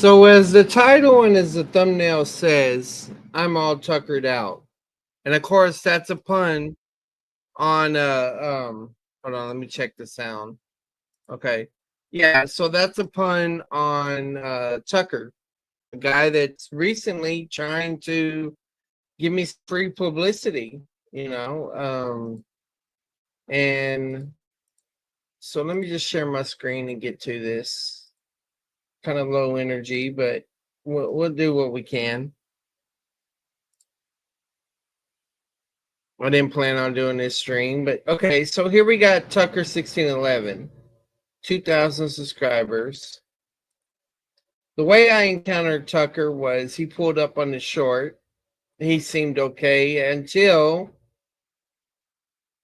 So as the title and as the thumbnail says, I'm all tuckered out. And of course that's a pun on hold on, let me check the sound. Okay. Yeah, so that's a pun on Tucker, a guy that's recently trying to give me free publicity, you know. And so let me just share my screen and get to this. Kind of low energy, but we'll do what we can. I didn't plan on doing this stream, but okay. So here we got Tucker 1611, 2,000 subscribers. The way I encountered Tucker was he pulled up on the short. He seemed okay until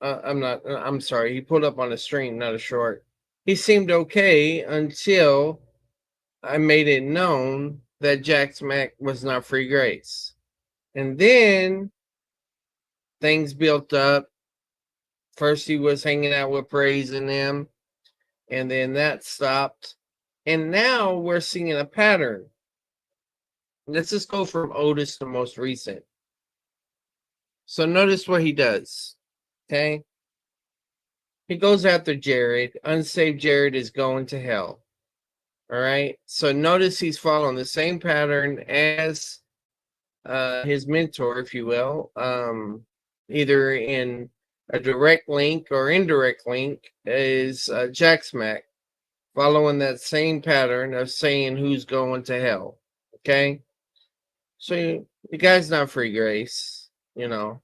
I'm sorry. He pulled up on a stream, not a short. He seemed okay until I made it known that Jack Smack was not free grace, and then things built up. First, he was hanging out with Praise and them, and then that stopped. And now we're seeing a pattern. Let's just go from oldest to most recent. So notice what he does. Okay. He goes after Jared. Unsaved Jared is going to hell. All right. So notice he's following the same pattern as his mentor, if you will, either in a direct link or indirect link, is Jack Smack, following that same pattern of saying who's going to hell. Okay. So the guy's not free grace, you know.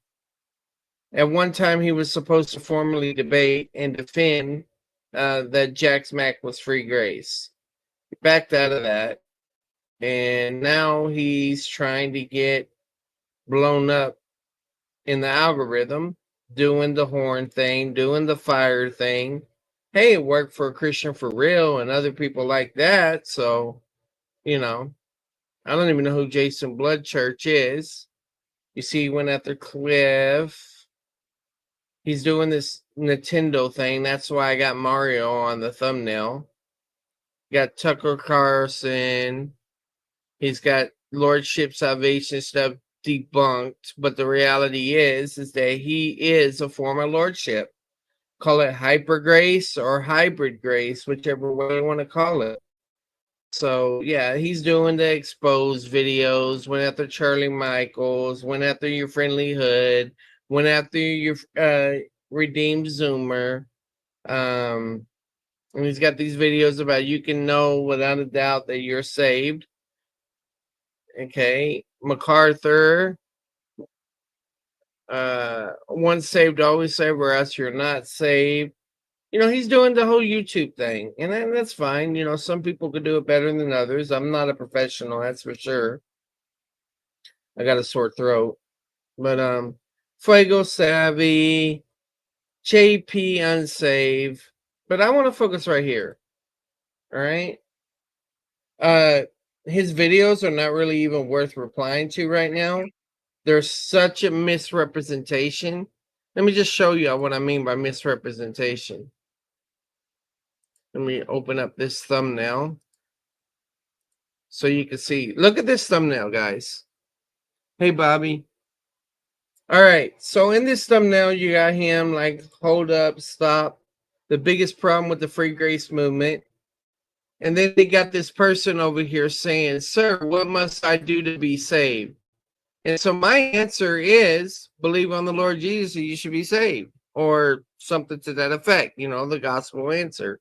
At one time, he was supposed to formally debate and defend that Jack Smack was free grace. He backed out of that. And now he's trying to get blown up in the algorithm, doing the horn thing, doing the fire thing. Hey, it worked for a Christian for real and other people like that. So, you know, I don't even know who Jason Bloodchurch is. You see, he went after Cliff. He's doing this Nintendo thing. That's why I got Mario on the thumbnail. Got Tucker Carlson. He's got Lordship Salvation stuff debunked. But the reality is that he is a form of Lordship. Call it hyper grace or hybrid grace, whichever way you want to call it. So yeah, he's doing the exposed videos, went after Charlie Michaels, went after your friendly hood, went after your redeemed Zoomer. And he's got these videos about you can know without a doubt that you're saved. Okay. MacArthur. Once saved, always saved, or else you're not saved. You know, he's doing the whole YouTube thing, and that's fine. You know, some people could do it better than others. I'm not a professional, that's for sure. I got a sore throat. But Fuego Savvy, JP Unsave. But I want to focus right here. All right. His videos are not really even worth replying to right now. There's such a misrepresentation. Let me just show you what I mean by misrepresentation. Let me open up this thumbnail so you can see. Look at this thumbnail, guys. Hey, Bobby. All right. So in this thumbnail, you got him like, hold up, stop. The biggest problem with the free grace movement. And then they got this person over here saying, sir, what must I do to be saved? And so my answer is believe on the Lord Jesus, you should be saved, or something to that effect, you know, the gospel answer.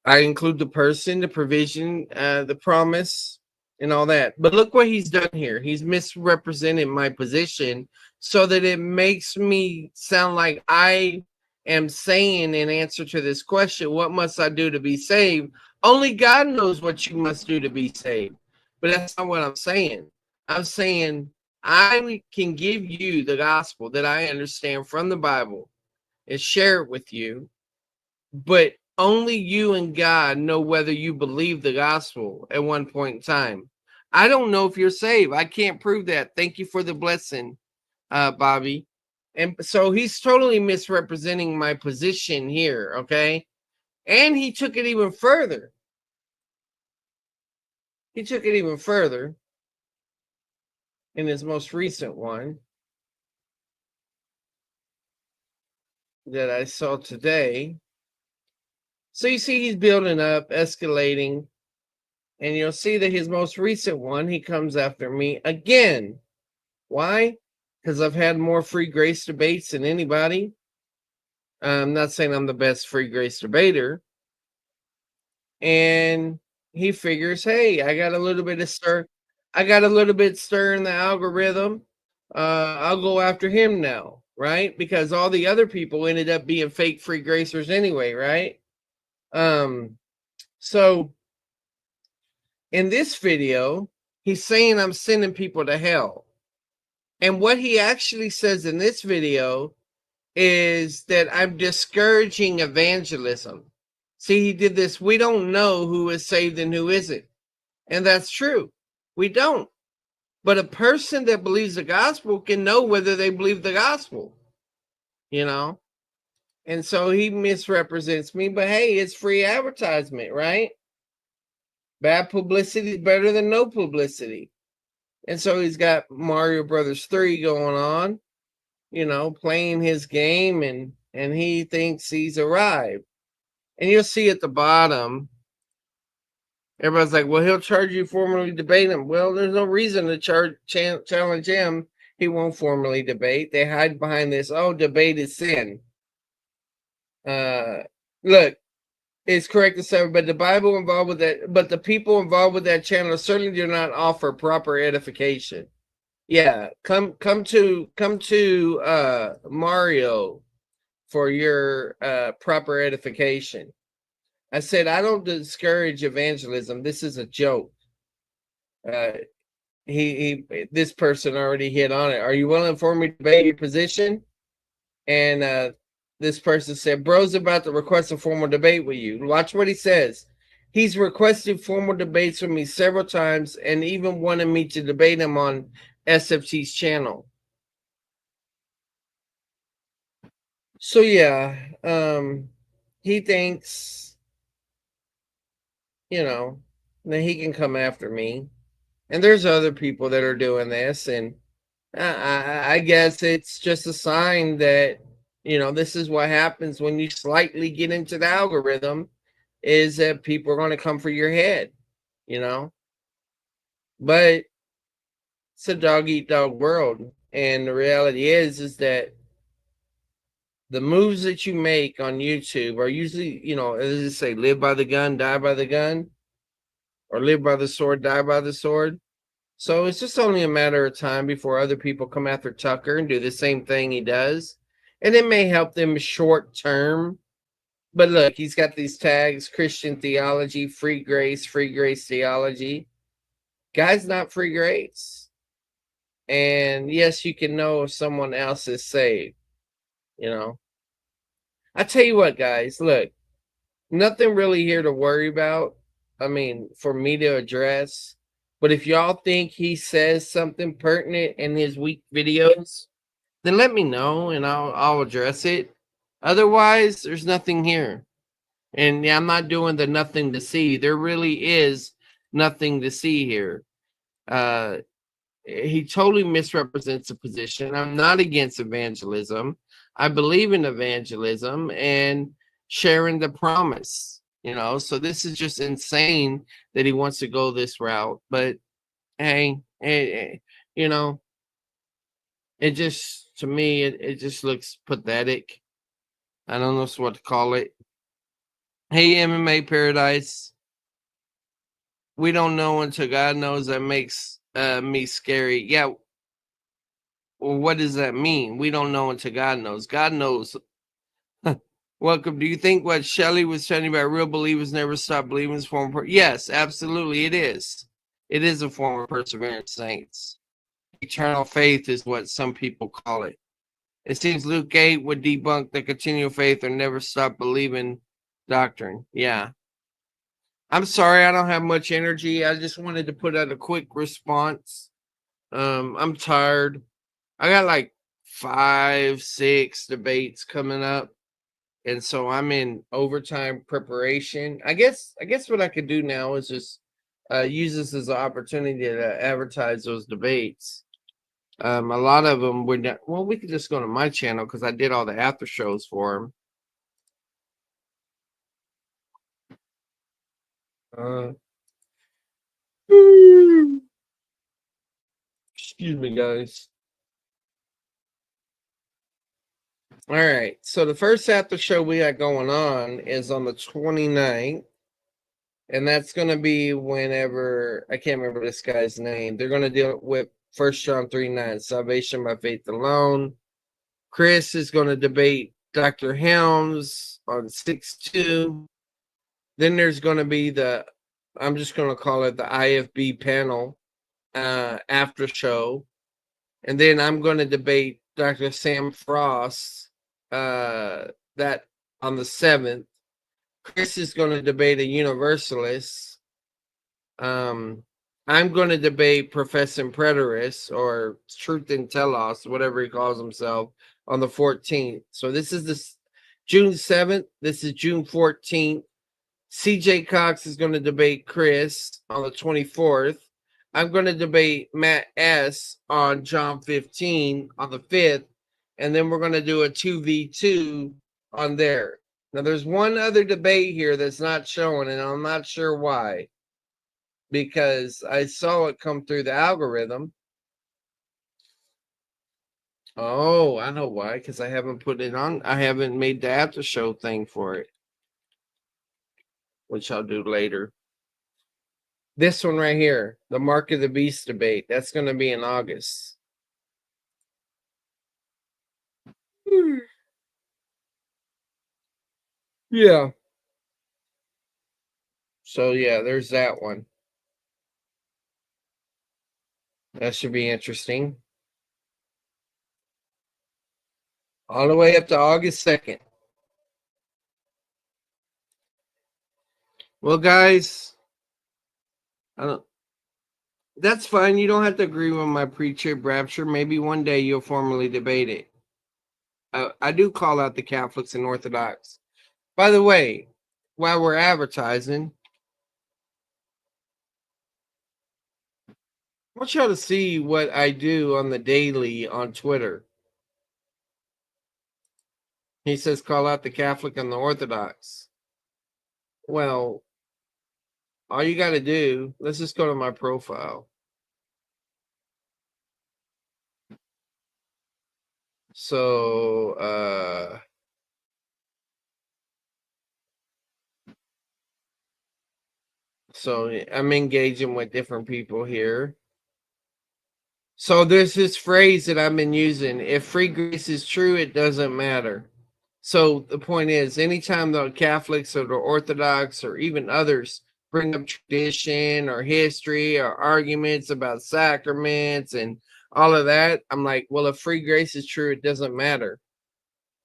I include the person, the provision, the promise, and all that. But look what he's done here. He's misrepresented my position so that it makes me sound like I am saying in answer to this question, what must I do to be saved? Only God knows what you must do to be saved. But that's not what I'm saying. I'm saying I can give you the gospel that I understand from the Bible and share it with you, but only you and God know whether you believe the gospel at one point in time. I don't know if you're saved. I can't prove that. Thank you for the blessing, Bobby. And so he's totally misrepresenting my position here, okay? And he took it even further. He took it even further in his most recent one that I saw today. So you see, he's building up, escalating, and you'll see that his most recent one, he comes after me again. Why? Because I've had more free grace debates than anybody. I'm not saying I'm the best free grace debater. And he figures, hey, I got a little bit of stir. I got a little bit stir in the algorithm. I'll go after him now, right? Because all the other people ended up being fake free gracers anyway, right? So in this video, he's saying I'm sending people to hell. And what he actually says in this video is that I'm discouraging evangelism. See, he did this. We don't know who is saved and who isn't. And that's true. We don't. But a person that believes the gospel can know whether they believe the gospel, you know? And so he misrepresents me, but hey, it's free advertisement, right? Bad publicity is better than no publicity. And so he's got Mario Brothers 3 going on, you know, playing his game, and he thinks he's arrived. And you'll see at the bottom, everybody's like, well, he'll charge you formally debate him. Well, there's no reason to challenge him. He won't formally debate. They hide behind this, oh, debate is sin. Look, it's correct to say, but the Bible involved with that, but the people involved with that channel certainly do not offer proper edification. Yeah, come to Mario for your proper edification. I said I don't discourage evangelism. This is a joke. This person already hit on it. Are you willing for me to debate your position? And this person said, bro's about to request a formal debate with you. Watch what he says. He's requested formal debates with me several times and even wanted me to debate him on SFT's channel. So yeah, he thinks, you know, that he can come after me. And there's other people that are doing this, and I guess it's just a sign that, you know, this is what happens when you slightly get into the algorithm, is that people are going to come for your head, you know. But it's a dog eat dog world, and the reality is that the moves that you make on YouTube are usually, you know, as they say, live by the gun, die by the gun, or live by the sword, die by the sword. So it's just only a matter of time before other people come after Tucker and do the same thing he does. And it may help them short term. But look, he's got these tags: Christian theology, free grace theology. Guy's not free grace. And yes, you can know if someone else is saved, you know. I tell you what, guys, look, nothing really here to worry about. I mean, for me to address. But if y'all think he says something pertinent in his weak videos, then let me know and I'll address it. Otherwise, there's nothing here. And yeah, I'm not doing the nothing to see. There really is nothing to see here. He totally misrepresents the position. I'm not against evangelism. I believe in evangelism and sharing the promise, you know. So this is just insane that he wants to go this route. But hey, you know, it just, to me, it just looks pathetic. I don't know what to call it. Hey, MMA Paradise. We don't know until God knows. That makes me scary. Yeah. Well, what does that mean? We don't know until God knows. God knows. Welcome. Do you think what Shelley was telling you about real believers never stop believing is a form of yes, absolutely it is. It is a form of perseverance, saints. Eternal faith is what some people call it. It seems Luke 8 would debunk the continual faith or never stop believing doctrine. Yeah. I'm sorry, I don't have much energy. I just wanted to put out a quick response. I'm tired. I got like 5, 6 debates coming up. And so I'm in overtime preparation. I guess what I could do now is just use this as an opportunity to advertise those debates. A lot of them would not, well, we could just go to my channel because I did all the after shows for them. Excuse me, guys. All right. So the first after show we got going on is on the 29th. And that's going to be whenever, I can't remember this guy's name. They're going to deal with 1 John 3:9, salvation by faith alone. Chris is going to debate Dr. Helms on 6-2. Then there's going to be I'm just going to call it the IFB panel after show. And then I'm going to debate Dr. Sam Frost that on the 7th. Chris is going to debate a universalist. I'm going to debate Professor Preterist or Truth and Telos, whatever he calls himself, on the 14th. So this is this June 7th. This is June 14th. CJ Cox is going to debate Chris on the 24th. I'm going to debate Matt S. on John 15 on the 5th. And then we're going to do a 2v2 on there. Now, there's one other debate here that's not showing, and I'm not sure why. Because I saw it come through the algorithm. Oh, I know why. Because I haven't put it on. I haven't made the after show thing for it. Which I'll do later. This one right here, the Mark of the Beast debate. That's going to be in August. Yeah. So, yeah, there's that one. That should be interesting. All the way up to August 2nd. Well, guys, that's fine. You don't have to agree with my pre-trib rapture. Maybe one day you'll formally debate it. I do call out the Catholics and Orthodox. By the way, while we're advertising, I want y'all to see what I do on the daily on Twitter. He says, call out the Catholic and the Orthodox. Well, all you got to do, let's just go to my profile. So, I'm engaging with different people here. So there's this phrase that I've been using. If free grace is true, it doesn't matter. So the point is, anytime the Catholics or the Orthodox or even others bring up tradition or history or arguments about sacraments and all of that, I'm like, well, if free grace is true, it doesn't matter.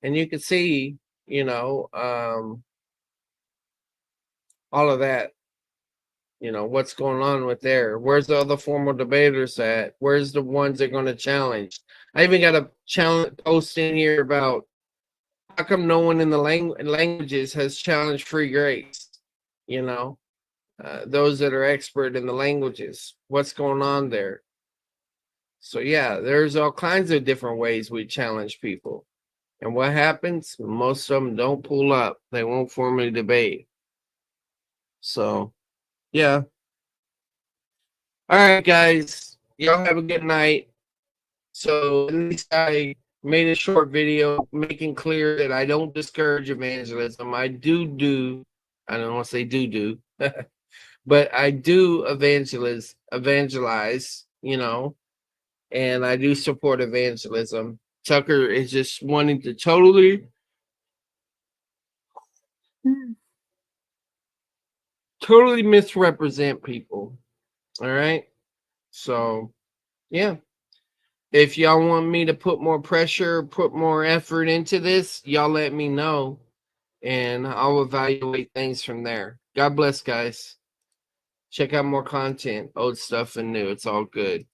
And you can see, all of that, what's going on with there. Where's the other formal debaters at? Where's the ones that are going to challenge? I even got a challenge post in here about how come no one in the languages has challenged free grace? Those that are expert in the languages, what's going on there? So yeah, there's all kinds of different ways we challenge people. And what happens? Most of them don't pull up. They won't formally debate. So, yeah. All right, guys. Y'all have a good night. So at least I made a short video making clear that I don't discourage evangelism. I do. I don't want to say do, but I do evangelize, and I do support evangelism. Tucker is just wanting to totally misrepresent people. All right. So, yeah. If y'all want me to put more pressure, put more effort into this, y'all let me know and I'll evaluate things from there. God bless, guys. Check out more content, old stuff and new. It's all good.